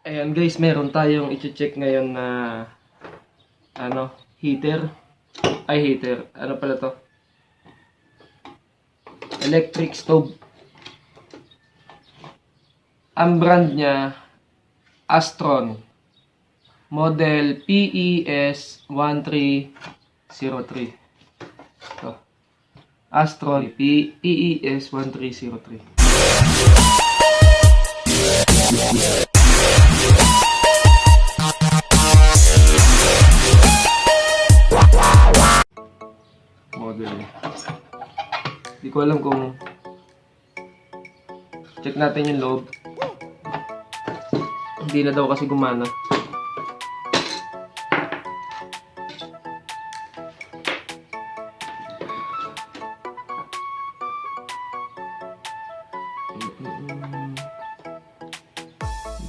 Ayan guys, meron tayong i-check ngayon na heater. Ano pala to? Electric stove. Ang brand niya Astron. Model PES1303. Ito. Astron PES1303. Model. Hindi ko alam kung check natin yung loob. Hindi na daw kasi gumana.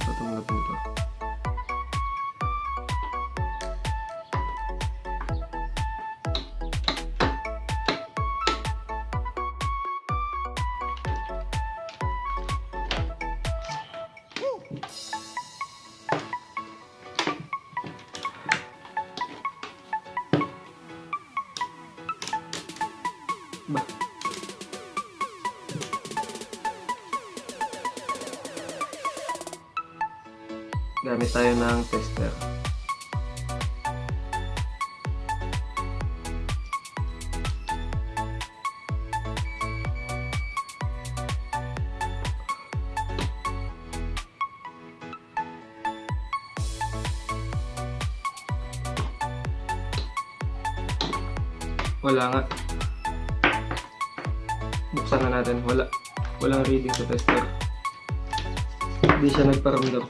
Patunggap nito. Ba. Gamit tayo ng tester. Wala nga. Buksan na natin. Walang reading sa tester. Hindi siya nagparamdam.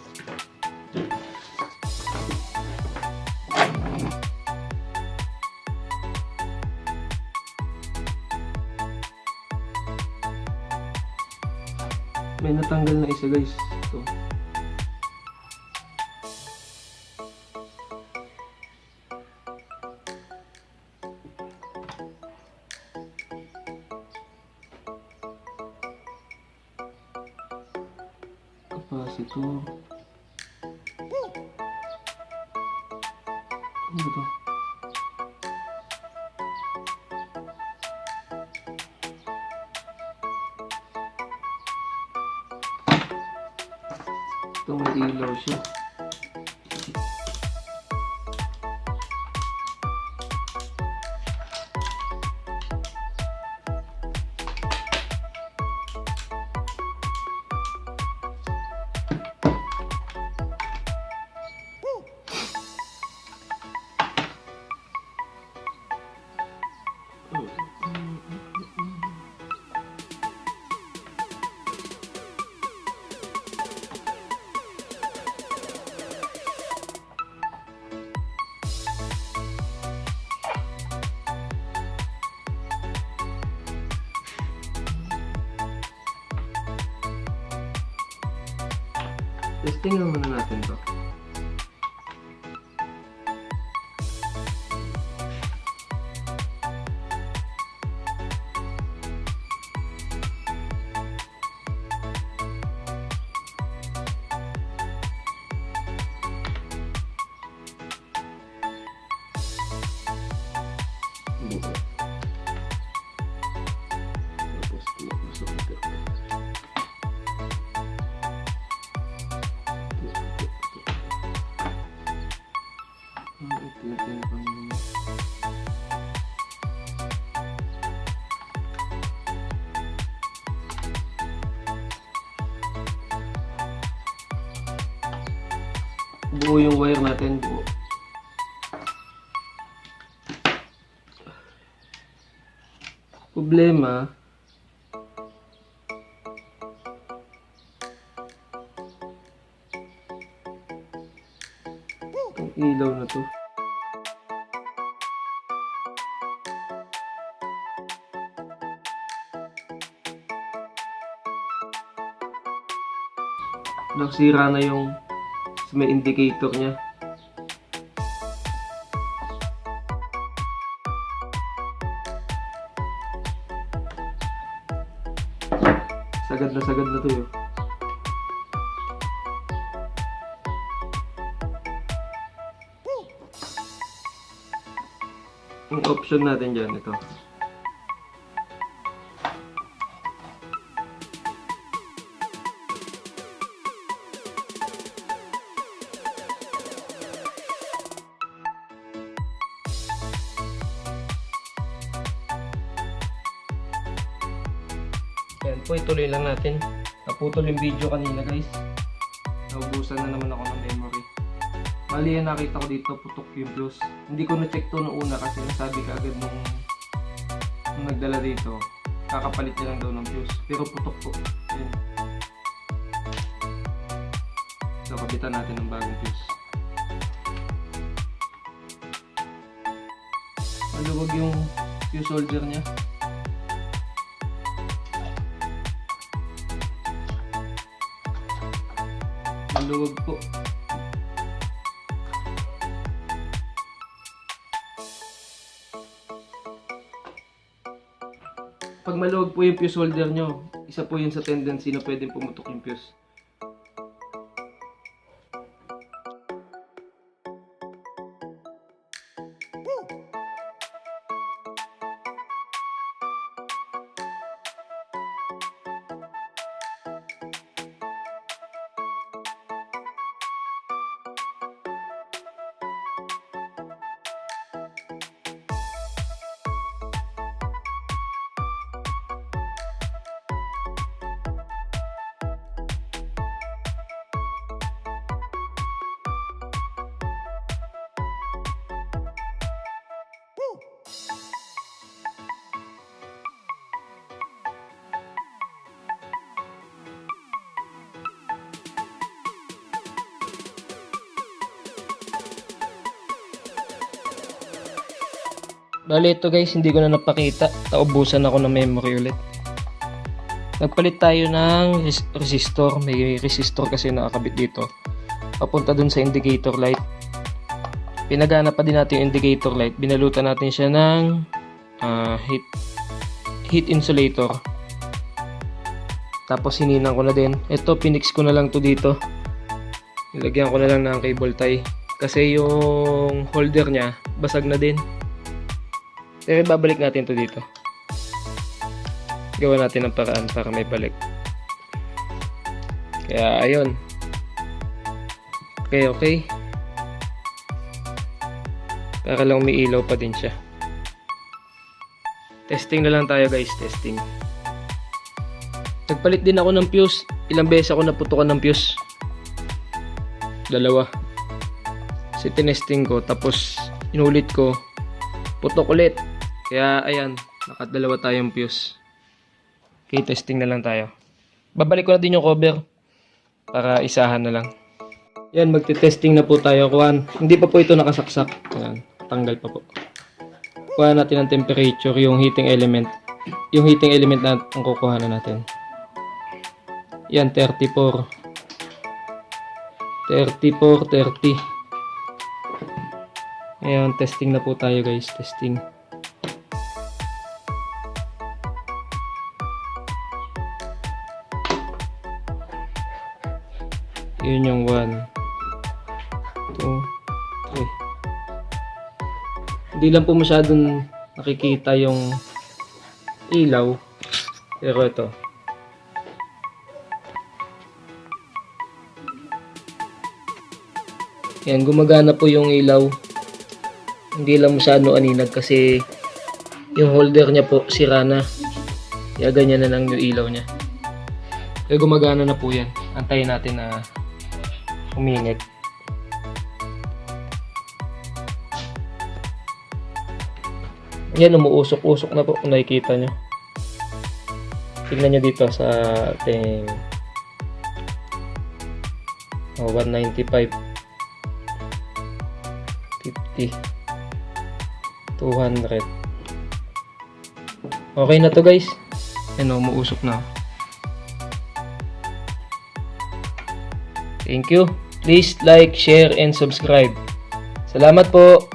May natanggal na isa guys. Ito. Capacitor. Ano ba ito? Ito may ilaw siya. Testing lang muna natin to. Buo yung wire natin, buo. Problema, itong ilaw na to. Nagsira na yung may indicator niya. Sagad na to yun. Yung option natin dyan, ito. Yan po, ituloy lang natin. Naputol yung video kanina guys. Naubusan na naman ako ng memory. Mali yan, nakita ko dito, putok yung fuse. Hindi ko na-check to noong una kasi nasabi ka agad nung nagdala dito. Kakapalit niya lang daw ng fuse. Pero putok po. Yan. So, kabitan natin ng bagong fuse. Maluwag yung fuse holder niya. Maluwag po. Pag maluwag po yung fuse holder nyo, isa po yun sa tendency na pwedeng pumutok yung fuse. Bale ito guys, hindi ko na napakita. Naubusan ako ng memory ulit. Nagpalit tayo ng resistor. May resistor kasi nakakabit dito. Papunta dun sa indicator light. Pinagana pa din natin yung indicator light. Binalutan natin siya ng heat insulator. Tapos hininan ko na din. Ito, pinix ko na lang to dito. Nilagyan ko na lang ng cable tie. Kasi yung holder niya, basag na din. Pero babalik natin to dito. Gawa natin ng paraan para may balik. Kaya ayun. Okay. Para lang may ilaw pa din siya. Testing na lang tayo guys, testing. Nagpalit din ako ng fuse. Ilang beses ako naputukan ng fuse. 2. Kasi tinesting ko, tapos inulit ko. Putok ulit. Kaya ayan, nakadalawa tayong fuse. Okay, testing na lang tayo. Babalik ko na din yung cover para isahan na lang. Yan, magte-testing na po tayo. Hindi pa po ito nakasaksak. Ayan, tanggal pa po. Kuha natin ang temperature, yung heating element. Yung heating element na ang kukuha na natin. Yan, 34. 30. Ayan, testing na po tayo guys, testing. Yun yung 1, 2, 3. Hindi lang po masyadong nakikita yung ilaw. Pero ito. Yan, gumagana po yung ilaw. Hindi lang masyadong aninag kasi yung holder niya po sira na. Kaya ganyan na lang yung ilaw niya. Kaya gumagana na po yan. Antayin natin na uminit. Yan, umuusok-usok na po kung nakikita nyo. Tignan nyo dito sa ating 195, 50, 200. Okay na to guys. Yan, umuusok na. Thank you. Please like, share, and subscribe. Salamat po.